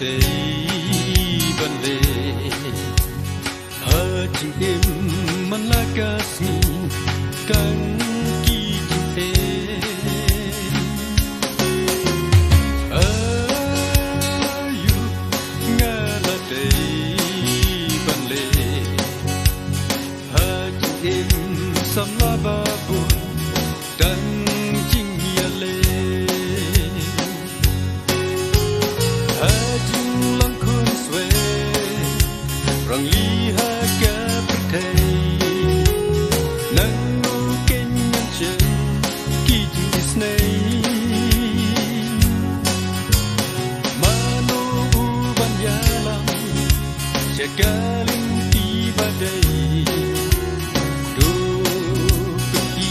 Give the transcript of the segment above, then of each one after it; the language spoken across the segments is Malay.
tây ban lệ hà chim em man la kasmi kan ki te ayu nga la tây ban lệ hà chim em sam la ba bu dan jing ya le rang li ha ka thei nang no ken chen ki jis nei mano u ban ya lam che galing ti ba dei do pi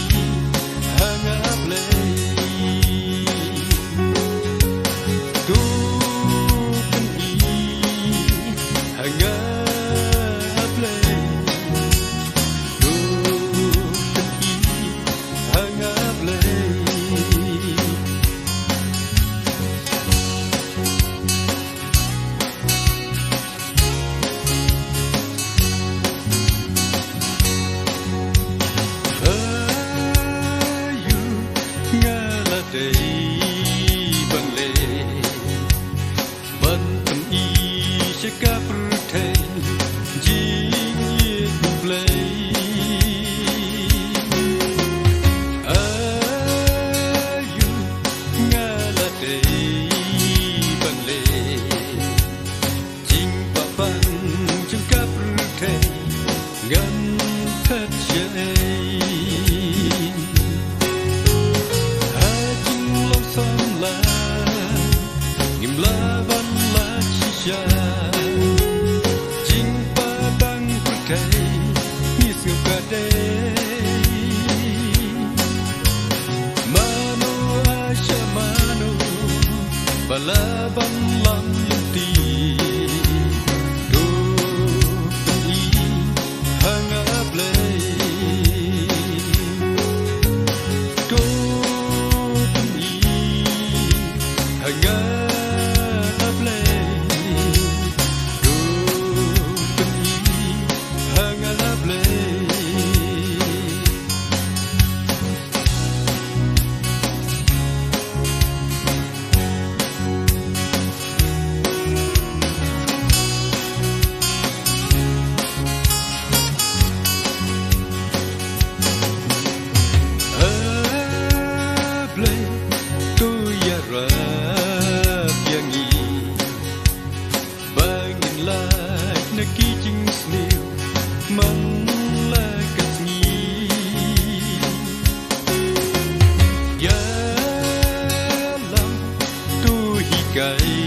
hang up lay do pi hang up ban lệ ban tâm y sẽ cả thể chỉ nhiệt play ayu nga la tây ban lệ chính ba ban chẳng cả thể gần thật dễ la ban la chi ja jing pa bang kai ni su ka de mano a shamano bala ban lam ti do ti hang up lay do ti hang up man la kasmi ya lam tu hi kai